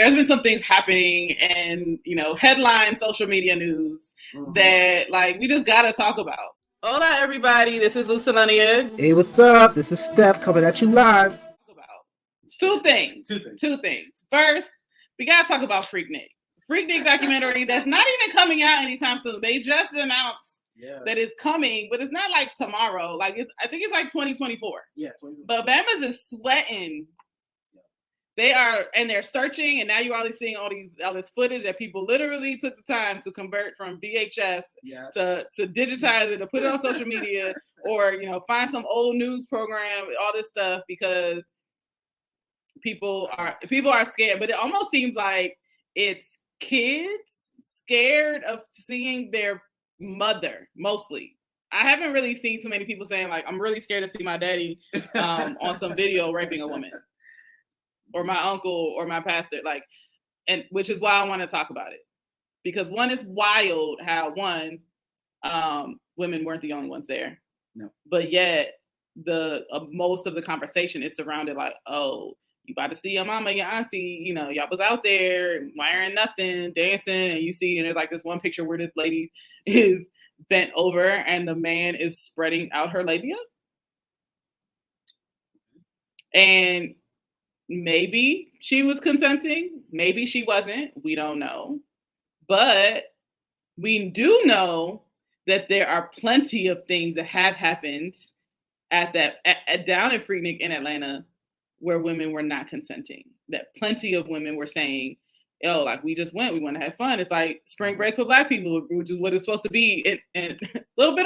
there's been some things happening and, headline social media news that, like, we just got to talk about. Hola, everybody. This is Lucelania. Hey, what's up? This is Steph coming at you live. Two things. First, we got to talk about Freaknik. Freaknik documentary that's not even coming out anytime soon. They just announced that it's coming, but it's not like tomorrow. Like, I think it's like 2024. Yeah, 2024. But Bama's is sweating. They are, and they're searching, and now you're already seeing all this footage that people literally took the time to convert from VHS to digitize it, to put it on social media, or find some old news program, all this stuff, because people are scared. But it almost seems like it's kids scared of seeing their mother, mostly. I haven't really seen too many people saying, like, I'm really scared to see my daddy on some video raping a woman, or my uncle, or my pastor, like, and which is why I want to talk about it, because one, is wild how women weren't the only ones there, but yet the most of the conversation is surrounded like, oh, you about to see your mama, your auntie, y'all was out there wearing nothing, dancing, and you see, and there's like this one picture where this lady is bent over and the man is spreading out her labia, and maybe she was consenting, maybe she wasn't, we don't know. But we do know that there are plenty of things that have happened down in Freaknik in Atlanta where women were not consenting. That plenty of women were saying, "Oh, like, we just went, we want to have fun. It's like spring break for Black people," which is what it's supposed to be. And a little bit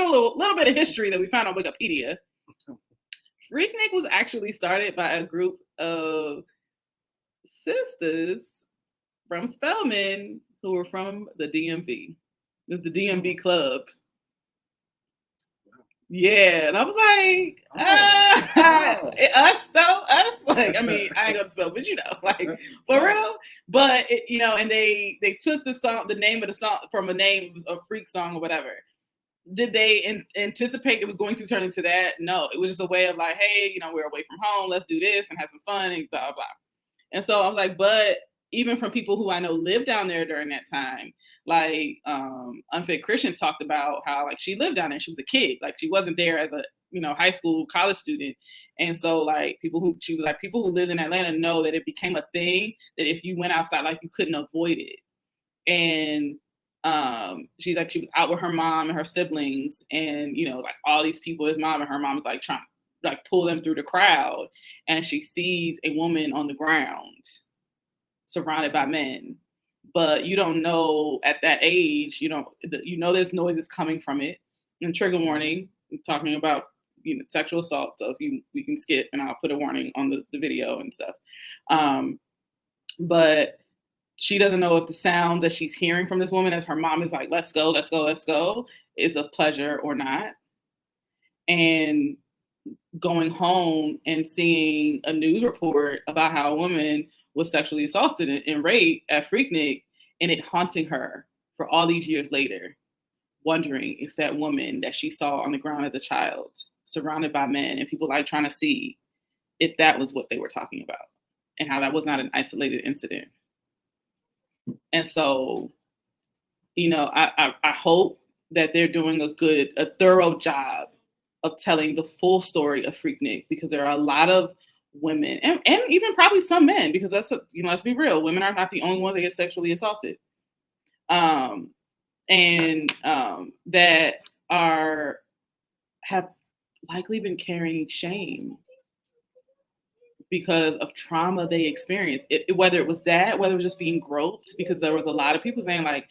of history that we found on Wikipedia. Freaknik was actually started by a group of sisters from Spelman who were from the DMV. It was the DMV club. Yeah, and I was like, us though, us. Like, I mean, I ain't gonna spell, but like, for real. But and they took the name of the song from a name of Freak song or whatever. Did they anticipate it was going to turn into that? No, it was just a way of like, hey, we're away from home, let's do this and have some fun and blah blah. And so I was like, but even from people who I know lived down there during that time, like Unfit Christian talked about how, like, she lived down there, she was a kid, like she wasn't there as a high school, college student. And so, like, people who lived in Atlanta know that it became a thing, that if you went outside, like, you couldn't avoid it. And she was out with her mom and her siblings, and like all these people, his mom and her mom was like trying to like pull them through the crowd, and she sees a woman on the ground surrounded by men, but you don't know at that age, there's noises coming from it. And trigger warning, I'm talking about sexual assault, so if we can skip, and I'll put a warning on the video and stuff. But she doesn't know if the sounds that she's hearing from this woman as her mom is like, let's go, let's go, let's go, is of pleasure or not. And going home and seeing a news report about how a woman was sexually assaulted and raped at Freaknik, and it haunting her for all these years later, wondering if that woman that she saw on the ground as a child, surrounded by men, and people like trying to see if that was what they were talking about, and how that was not an isolated incident. And so, I hope that they're doing a thorough job of telling the full story of Freaknik, because there are a lot of women and even probably some men, because let's be real, women are not the only ones that get sexually assaulted, that have likely been carrying shame because of trauma they experienced. Whether it was just being groped, because there was a lot of people saying, like,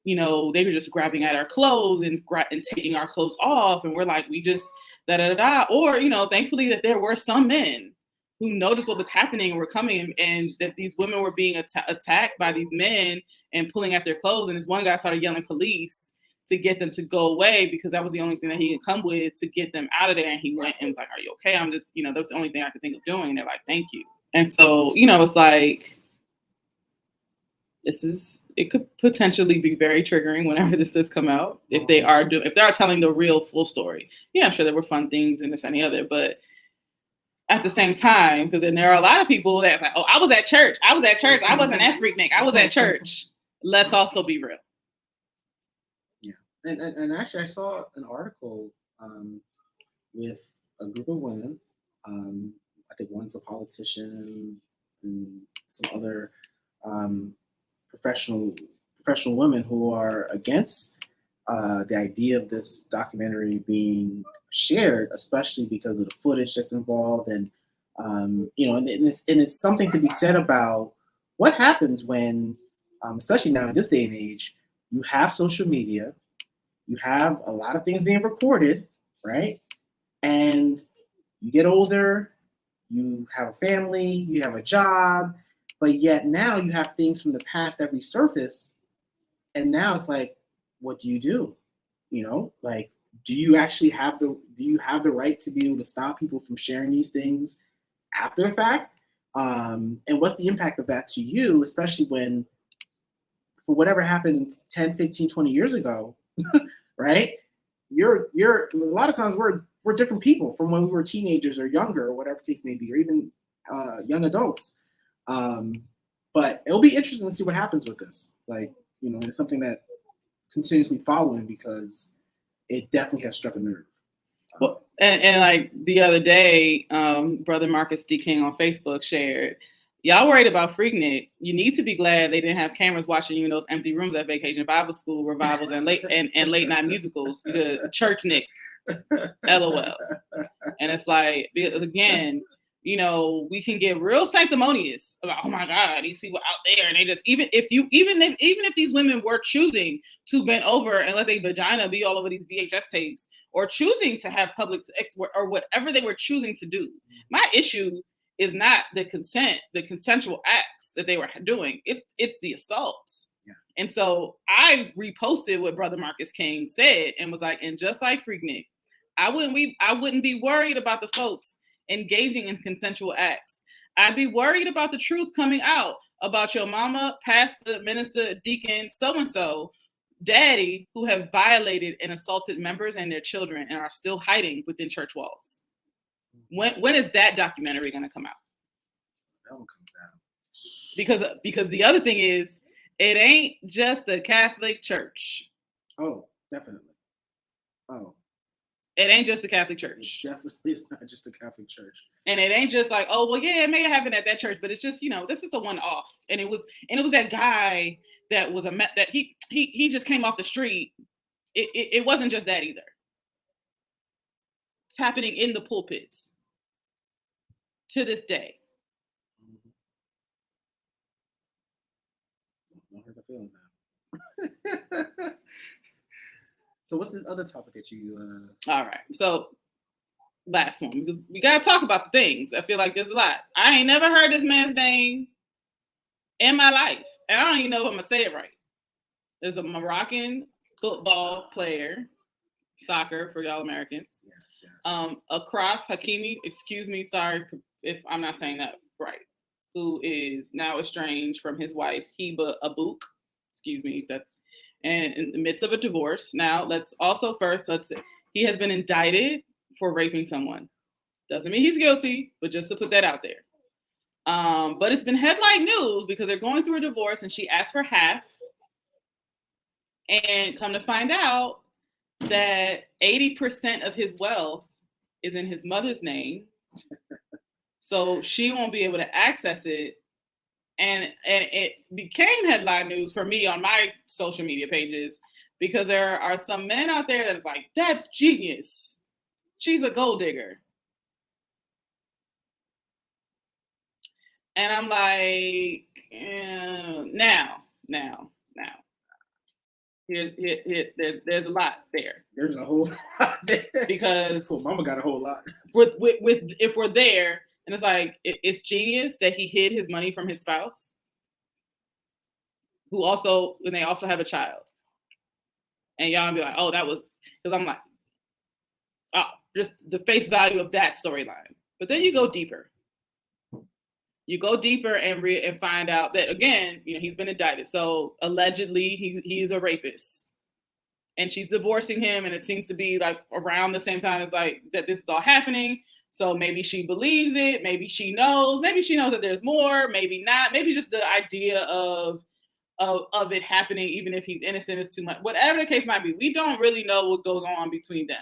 they were just grabbing at our clothes and taking our clothes off, and we're like, we just da da da. Or thankfully that there were some men who noticed what was happening and were coming, and that these women were being attacked by these men and pulling at their clothes. And this one guy started yelling police to get them to go away, because that was the only thing that he could come with to get them out of there. And he went and was like, are you okay? I'm just, that was the only thing I could think of doing. And they're like, thank you. And so, it's like, it could potentially be very triggering whenever this does come out, if they are telling the real full story. Yeah, I'm sure there were fun things and this and the other, but at the same time, because then there are a lot of people that like, oh, I was at church. I wasn't at Freaknik. I was at church. Let's also be real. Yeah, and actually, I saw an article with a group of women. I think one's a politician and some other professional women who are against the idea of this documentary being shared, especially because of the footage that's involved, and and it's something to be said about what happens when, especially now in this day and age, you have social media, you have a lot of things being recorded, right? And you get older, you have a family, you have a job, but yet now you have things from the past that resurface, and now it's like, what do you do? Like, do you actually have the right to be able to stop people from sharing these things after the fact? And what's the impact of that to you, especially when, for whatever happened 10, 15, 20 years ago, right? You're a lot of times we're different people from when we were teenagers or younger, or whatever case may be, or even young adults. But it'll be interesting to see what happens with this. Like, it's something that continuously following, because it definitely has struck a nerve. Well, and like the other day, Brother Marcus D. King on Facebook shared, y'all worried about Freaknik. You need to be glad they didn't have cameras watching you in those empty rooms at Vacation Bible School revivals and late night musicals. The Churchnik, LOL. And it's like, again, we can get real sanctimonious about, oh my God, these people out there, and they just even if these women were choosing to bend over and let their vagina be all over these VHS tapes, or choosing to have public sex, or whatever they were choosing to do. My issue is not the consensual acts that they were doing. It's the assaults. Yeah. And so I reposted what Brother Marcus King said and was like, and just like Freaknik, I wouldn't be worried about the folks engaging in consensual acts. I'd be worried about the truth coming out about your mama, pastor, minister, deacon, so-and-so, daddy, who have violated and assaulted members and their children and are still hiding within church walls. When is that documentary going to come out? That one comes out. Because the other thing is, it ain't just the Catholic Church. Oh, definitely. Oh. It ain't just the Catholic Church. It definitely is not just the Catholic Church. And it ain't just like, oh, well, yeah, it may have happened at that church, but it's just, this is the one off. And it was that guy that was that he just came off the street. It wasn't just that either. It's happening in the pulpits to this day. Don't hurt the feelings now. So what's this other topic that you? All right. So last one, because we gotta talk about the things. I feel like there's a lot. I ain't never heard this man's name in my life, and I don't even know if I'm gonna say it right. There's a Moroccan football player, soccer for y'all Americans. Yes. Akraf Hakimi, excuse me, sorry if I'm not saying that right, who is now estranged from his wife, Heba Abouk. Excuse me, that's and in the midst of a divorce. Now, let's he has been indicted for raping someone. Doesn't mean he's guilty, but just to put that out there. But it's been headline news because they're going through a divorce and she asked for half. And come to find out that 80% of his wealth is in his mother's name. So she won't be able to access it. And it became headline news for me on my social media pages because there are some men out there that's like, that's genius. She's a gold digger. And I'm like, now. There's a lot there. There's a whole lot there. Because cool, mama got a whole lot. With if we're there, and it's like, it's genius that he hid his money from his spouse, when they also have a child. And y'all be like, oh, that was, because I'm like, oh, just the face value of that storyline. But then you go deeper. You go deeper and find out that, again, he's been indicted. So allegedly he's a rapist. And she's divorcing him, and it seems to be like around the same time as like that this is all happening. So maybe she believes it. Maybe she knows. Maybe she knows that there's more. Maybe not. Maybe just the idea of it happening, even if he's innocent, is too much. Whatever the case might be, we don't really know what goes on between them.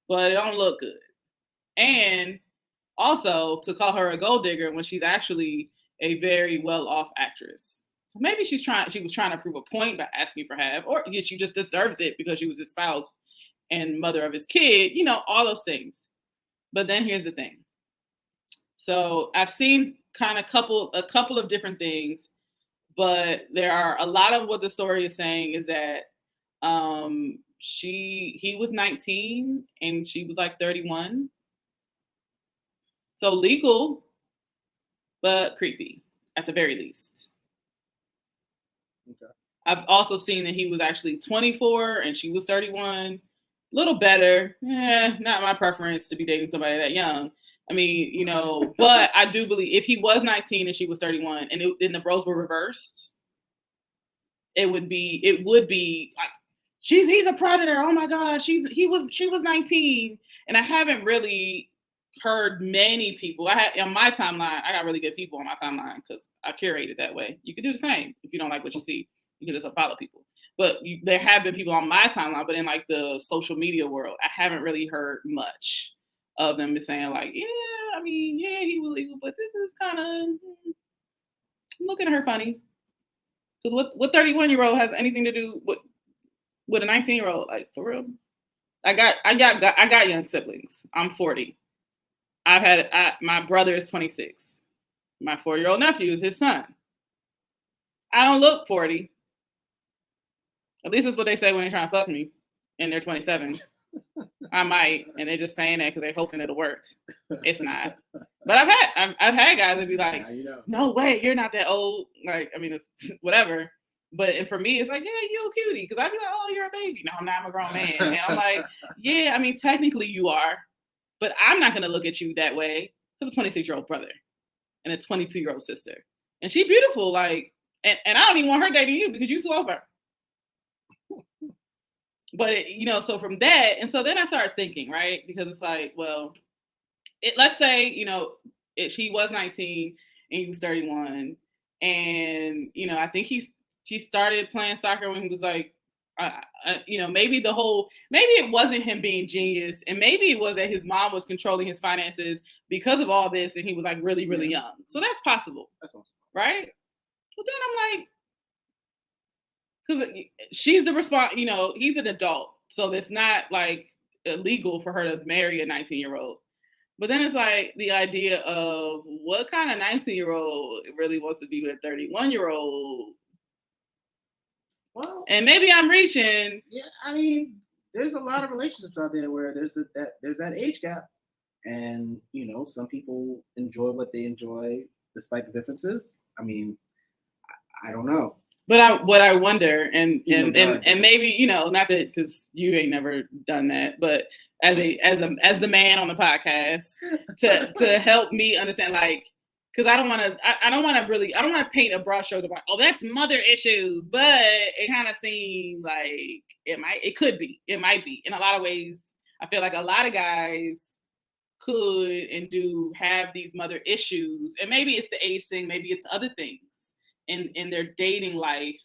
But it don't look good. And also to call her a gold digger when she's actually a very well-off actress. So maybe she was trying to prove a point by asking for half, or she just deserves it because she was his spouse and mother of his kid, all those things. But then here's the thing. So I've seen kind of a couple of different things, but there are a lot of what the story is saying is that he was 19 and she was like 31. So legal, but creepy at the very least. Okay. I've also seen that he was actually 24 and she was 31. A little better. Not my preference to be dating somebody that young. I mean, but I do believe if he was 19 and she was 31 and the roles were reversed, it would be like, he's a predator. Oh my God, she was 19. And I haven't really heard many people. On my timeline, I got really good people on my timeline because I curate it that way. You can do the same if you don't like what you see. You can just unfollow people. But there have been people on my timeline, but in like the social media world, I haven't really heard much of them saying like, he was legal, but this is kind of looking at her funny. Because what 31-year-old has anything to do with a 19-year-old? Like, for real? I got young siblings. I'm 40. My brother is 26. My 4-year-old nephew is his son. I don't look 40. At least that's what they say when they're trying to fuck me and they're 27. I might, and they're just saying that because they're hoping it'll work. It's not. But I've had guys that be like, no way, you're not that old. Like, I mean, it's whatever. And for me, it's like, yeah, you're a cutie. Because I'd be like, oh, you're a baby. No, I'm not. I'm a grown man. And I'm like, yeah, I mean, technically you are. But I'm not going to look at you that way. I have a 26-year-old brother and a 22-year-old sister. And she's beautiful. Like, and I don't even want her dating you because you too old for her. But, so from that, and so then I started thinking, right? Because it's like, well, let's say, he was 19 and he was 31. And, I think she started playing soccer when he was like, maybe it wasn't him being genius. And maybe it was that his mom was controlling his finances because of all this. And he was like really, really young. So that's possible. That's awesome. Right? But then I'm like, because she's the response, he's an adult. So it's not like illegal for her to marry a 19-year-old. But then it's like the idea of what kind of 19-year-old really wants to be with a 31-year-old. Well, and maybe I'm reaching. Yeah, I mean, there's a lot of relationships out there where there's that age gap. And, some people enjoy what they enjoy despite the differences. I mean, I don't know. But what I wonder, and maybe, not that because you ain't never done that, but as the man on the podcast to help me understand, like, because I don't want to paint a broad stroke about, oh, that's mother issues, but it kind of seems like it might be in a lot of ways. I feel like a lot of guys could and do have these mother issues, and maybe it's the age thing, maybe it's other things in their dating life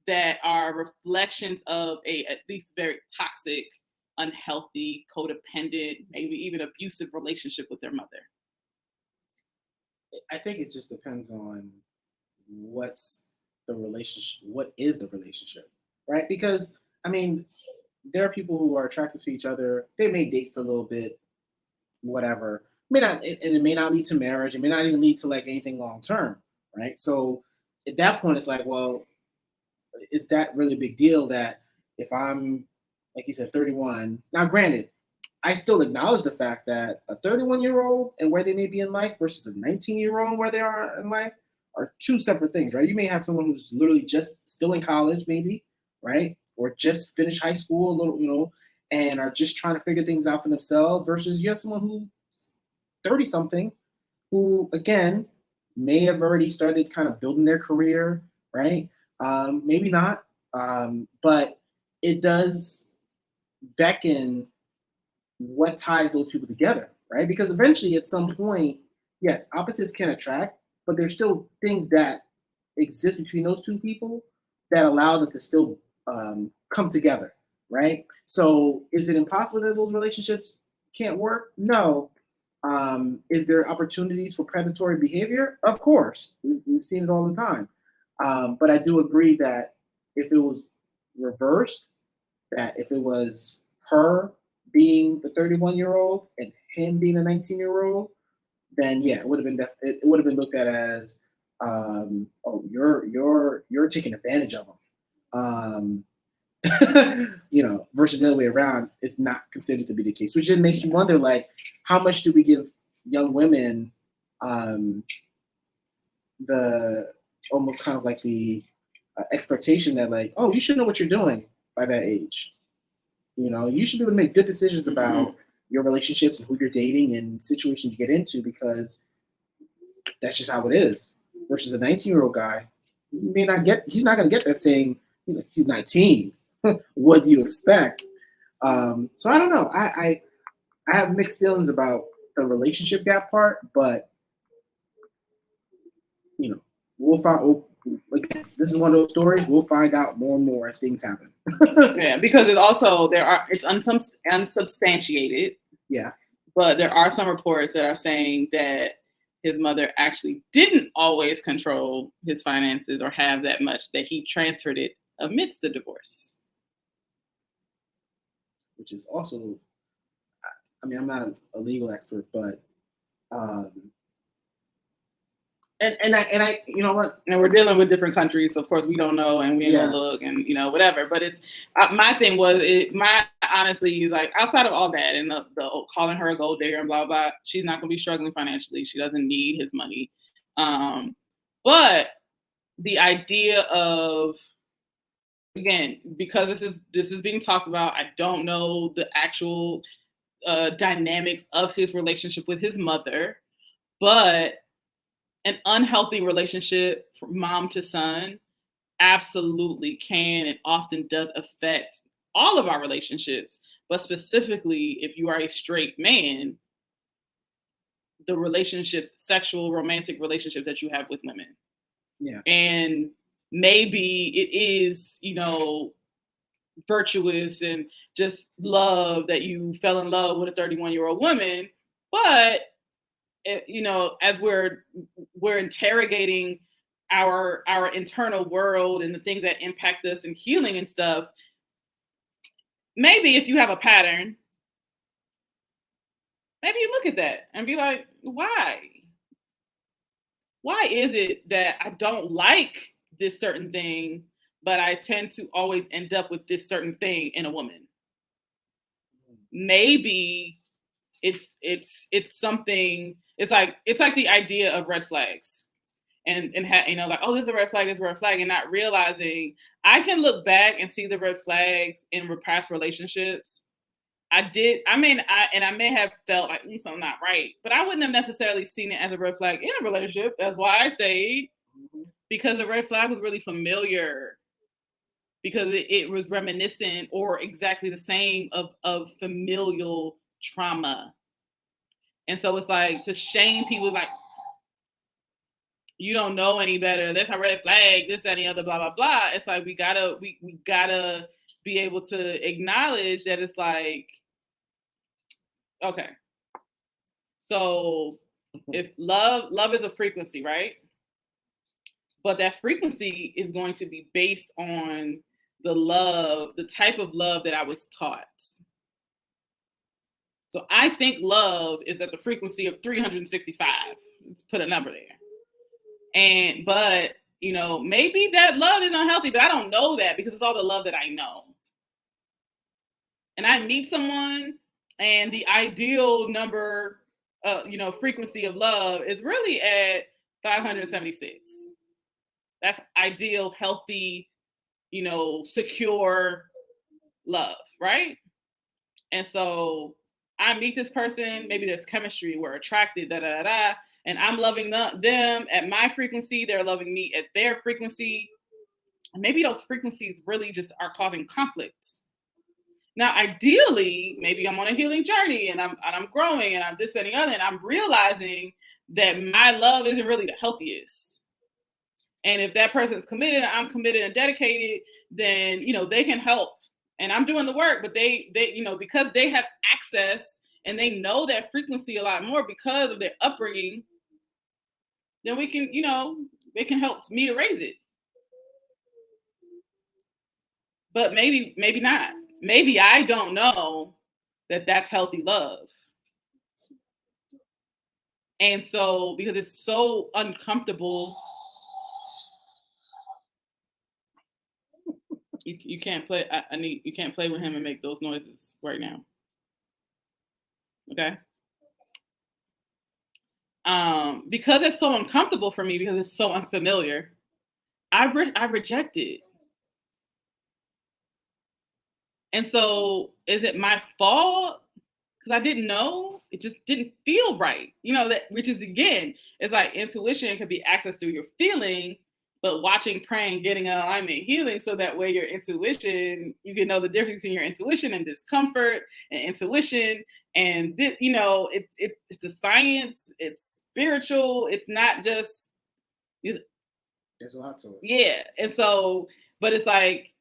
that are reflections of at least very toxic, unhealthy, codependent, maybe even abusive relationship with their mother. I think it just depends on what's the relationship. What is the relationship, right? Because, I mean, there are people who are attracted to each other. They may date for a little bit, whatever. It may not lead to marriage. It may not even lead to like anything long term, right? So at that point, it's like, well, is that really a big deal that if I'm, like you said, 31? Now, granted, I still acknowledge the fact that a 31-year-old and where they may be in life versus a 19-year-old where they are in life are two separate things, right? You may have someone who's literally just still in college, maybe, right? Or just finished high school, a little, and are just trying to figure things out for themselves versus you have someone who 30-something who, again, may have already started kind of building their career, right? Maybe not, but it does beckon what ties those people together, right? Because eventually, at some point, yes, opposites can attract, but there's still things that exist between those two people that allow them to still come together, right? So, is it impossible that those relationships can't work? No. Is there opportunities for predatory behavior? Of course, we've seen it all the time. But I do agree that if it was reversed, that if it was her being the 31-year-old and him being a 19-year-old, then yeah, it would have been it would have been looked at as, oh, you're taking advantage of them, versus the other way around. It's not considered to be the case, which then makes you wonder, like, how much do we give young women the almost kind of like the expectation that, like, oh, you should know what you're doing by that age. You should be able to make good decisions about your relationships and who you're dating and situations you get into, because that's just how it is. Versus a 19-year-old guy, he's not going to get that saying, he's 19. What do you expect? So I don't know. I have mixed feelings about the relationship gap part, but we'll find. Again, this is one of those stories. We'll find out more and more as things happen. Yeah, because it's unsubstantiated. Yeah. But there are some reports that are saying that his mother actually didn't always control his finances or have that much, that he transferred it amidst the divorce. Which is also, I mean, I'm not a legal expert, but and I you know what? And we're dealing with different countries, so of course we don't know, and we ain't gonna look, and whatever. But it's my thing was honestly is like, outside of all that and the calling her a gold digger and blah blah, she's not gonna be struggling financially. She doesn't need his money. But the idea of, again, because this is being talked about, I don't know the actual dynamics of his relationship with his mother, but an unhealthy relationship from mom to son absolutely can and often does affect all of our relationships, but specifically if you are a straight man, the relationships, sexual, romantic relationships that you have with women. Yeah. And maybe it is, virtuous and just love that you fell in love with a 31-year-old woman, but as we're interrogating our internal world and the things that impact us and healing and stuff, maybe if you have a pattern, maybe you look at that and be like, why is it that I don't like this certain thing, but I tend to always end up with this certain thing in a woman? Maybe it's something. It's like the idea of red flags, and like, oh, this is a red flag, this is a red flag, and not realizing I can look back and see the red flags in past relationships. I may have felt like something not right, but I wouldn't have necessarily seen it as a red flag in a relationship. That's why I stayed, because the red flag was really familiar, because it was reminiscent or exactly the same of familial trauma. And so it's like, to shame people like, you don't know any better, that's a red flag, this, that, and the other, blah, blah, blah. It's like, we gotta be able to acknowledge that it's like, okay, so if love is a frequency, right? But that frequency is going to be based on the type of love that I was taught. So I think love is at the frequency of 365. Let's put a number there. But maybe that love is unhealthy, but I don't know that because it's all the love that I know. And I meet someone, and the ideal number, frequency of love is really at 576. That's ideal, healthy, secure love, right? And so I meet this person, maybe there's chemistry, we're attracted, and I'm loving them at my frequency, they're loving me at their frequency. And maybe those frequencies really just are causing conflict. Now, ideally, maybe I'm on a healing journey and I'm growing and I'm this and the other, and I'm realizing that my love isn't really the healthiest. And if that person is committed, I'm committed and dedicated, then they can help. And I'm doing the work, but they because they have access and they know that frequency a lot more because of their upbringing, then we can, they can help me to raise it. But maybe not. Maybe I don't know that that's healthy love. And so, because it's so uncomfortable, you can't play. You can't play with him and make those noises right now. Okay. Because it's so uncomfortable for me, because it's so unfamiliar, I reject it. And so, is it my fault? Because I didn't know. It just didn't feel right. Which is, again, it's like intuition could be access through your feeling, but watching, praying, getting in alignment, healing, so that way your intuition, you can know the difference in your intuition and discomfort and intuition. And it's the science, it's spiritual, it's not just. There's a lot to it. Yeah. And so, but it's like,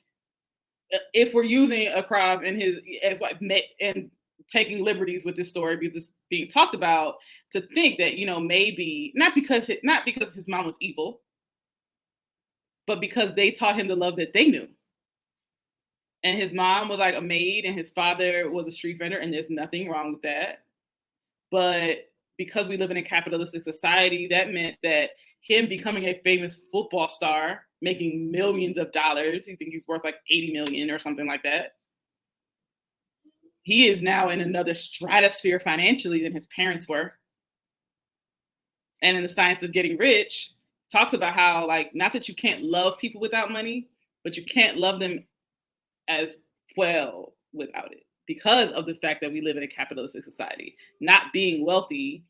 if we're using Akrav and his ex-wife and taking liberties with this story because it's being talked about, to think that maybe not because his mom was evil, but because they taught him the love that they knew. And his mom was like a maid and his father was a street vendor, and there's nothing wrong with that. But because we live in a capitalistic society, that meant that him becoming a famous football star, making millions of dollars, you think he's worth like 80 million or something like that, he is now in another stratosphere financially than his parents were. And in the science of getting rich, talks about how, like, not that you can't love people without money, but you can't love them as well without it, because of the fact that we live in a capitalistic society. Not being wealthy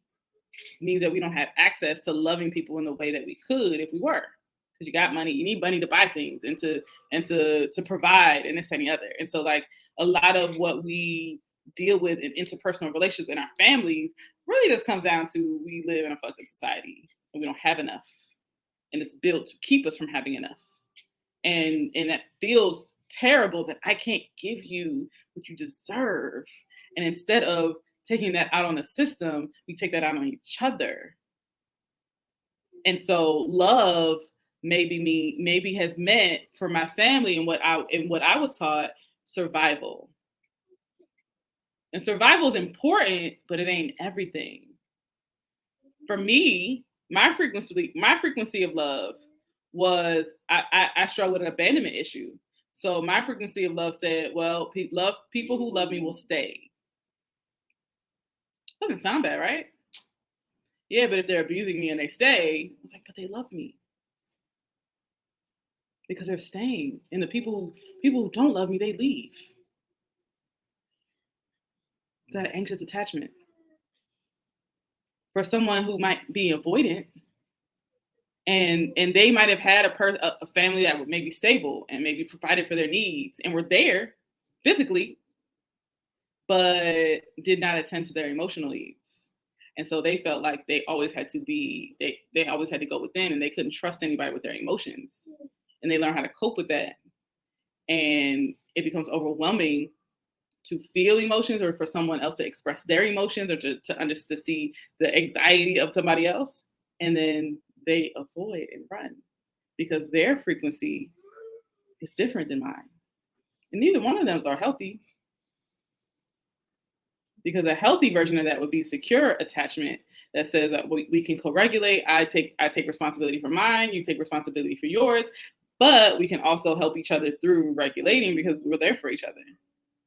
means that we don't have access to loving people in the way that we could if we were. Because you got money, you need money to buy things and to provide and this and the other. And so, like, a lot of what we deal with in interpersonal relationships in our families really just comes down to, we live in a fucked up society and we don't have enough. And it's built to keep us from having enough. And that feels terrible, that I can't give you what you deserve. And instead of taking that out on the system, we take that out on each other. And so love maybe has meant for my family and what I was taught, survival. And survival is important, but it ain't everything. For me, my frequency of love was, I struggled with an abandonment issue. So my frequency of love said, well, people who love me will stay. Doesn't sound bad, right? Yeah, but if they're abusing me and they stay, I was like, but they love me. Because they're staying. And the people who don't love me, they leave. That anxious attachment. For someone who might be avoidant, and they might have had a family that was maybe stable and maybe provided for their needs and were there physically, but did not attend to their emotional needs. And so they felt like they always had to they always had to go within, and they couldn't trust anybody with their emotions. And they learn how to cope with that. And it becomes overwhelming to feel emotions, or for someone else to express their emotions, or to see the anxiety of somebody else. And then they avoid and run because their frequency is different than mine. And neither one of them are healthy. Because a healthy version of that would be secure attachment that says that we can co-regulate. I take responsibility for mine, you take responsibility for yours, but we can also help each other through regulating because we're there for each other.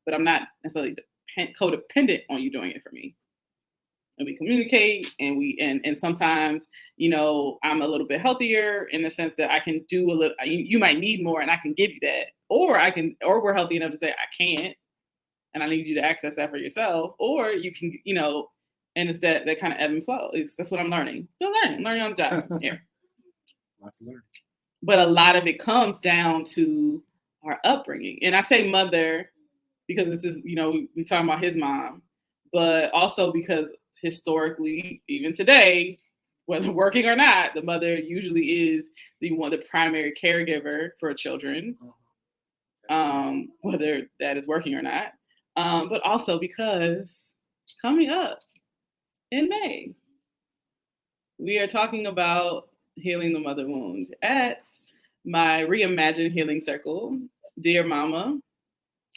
But I'm not necessarily codependent on you doing it for me. And we communicate, and sometimes, I'm a little bit healthier in the sense that I can do a little. You might need more, and I can give you that, or we're healthy enough to say I can't, and I need you to access that for yourself, or you can, and it's that kind of ebb and flow. That's what I'm learning. Still learning. I'm learning on the job here. Lots of learning. But a lot of it comes down to our upbringing, and I say mother because this is, we talking about his mom, but also because historically, even today, whether working or not, the mother usually is the primary caregiver for children, whether that is working or not. But also because coming up in May, we are talking about healing the mother wound at my Reimagined Healing Circle. Dear Mama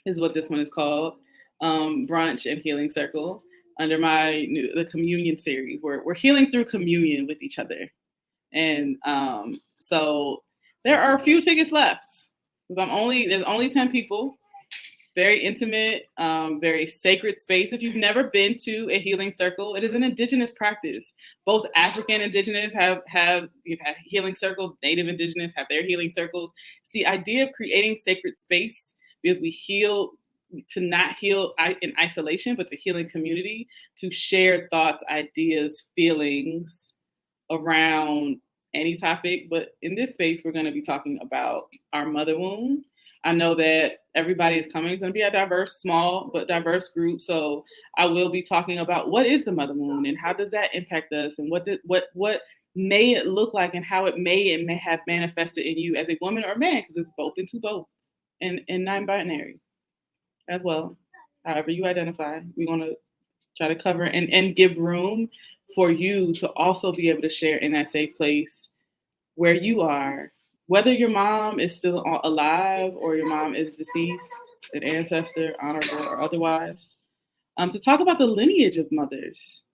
is what this one is called. Brunch and Healing Circle under the communion series. We're healing through communion with each other. And so there are a few tickets left. There's only 10 people. Very intimate, very sacred space. If you've never been to a healing circle, it is an indigenous practice. Both African indigenous have healing circles. Native indigenous have their healing circles. It's the idea of creating sacred space because we heal to not heal in isolation, but to heal in community, to share thoughts, ideas, feelings around any topic. But in this space, we're going to be talking about our mother wound. I know that everybody is coming. It's going to be a small but diverse group. So I will be talking about what is the mother wound and how does that impact us, and what may it look like, and how it may have manifested in you as a woman or man, because it's open to both, and non-binary as well. However you identify, we're going to try to cover and give room for you to also be able to share in that safe place where you are. Whether your mom is still alive or your mom is deceased, an ancestor, honorable or otherwise, to talk about the lineage of mothers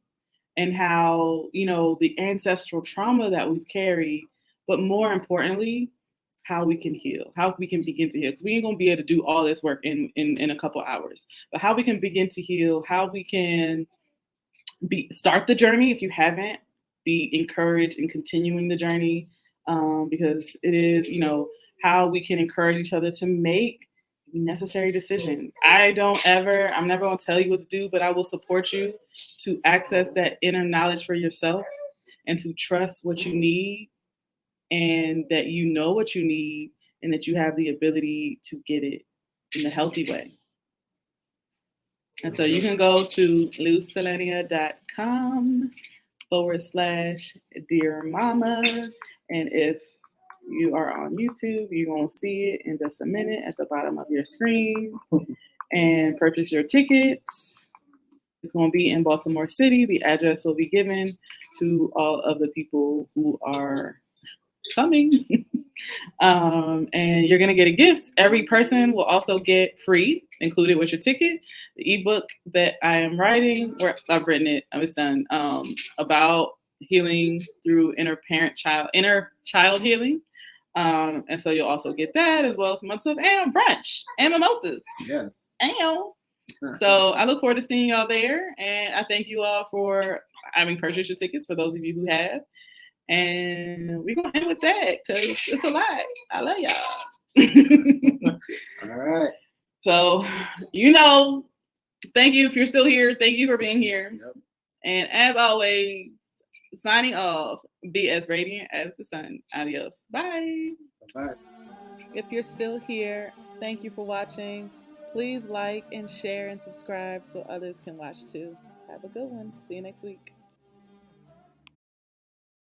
and how, the ancestral trauma that we've carried, but more importantly, how we can heal, how we can begin to heal. Because we ain't going to be able to do all this work in a couple hours, but how we can begin to heal, how we can start the journey if you haven't, be encouraged in continuing the journey. Because it is, how we can encourage each other to make necessary decisions. I'm never going to tell you what to do, but I will support you to access that inner knowledge for yourself and to trust what you need, and that you know what you need, and that you have the ability to get it in a healthy way. And so you can go to luzselenia.com/Dear Mama. And if you are on YouTube, you're going to see it in just a minute at the bottom of your screen, and purchase your tickets. It's going to be in Baltimore City. The address will be given to all of the people who are coming. And you're going to get a gift. Every person will also get free, included with your ticket, the ebook that I am writing, or I've written it, it's done, about healing through inner child healing. And so you'll also get that, as well as some other stuff, and brunch and mimosas. Yes. So I look forward to seeing y'all there. And I thank you all for having purchased your tickets, for those of you who have. And we're going to end with that because it's a lot. I love y'all. All right. So, thank you if you're still here. Thank you for being here. Yep. And as always, signing off, be as radiant as the sun. Adios. Bye. Bye. If you're still here, thank you for watching. Please like and share and subscribe so others can watch too. Have a good one. See you next week.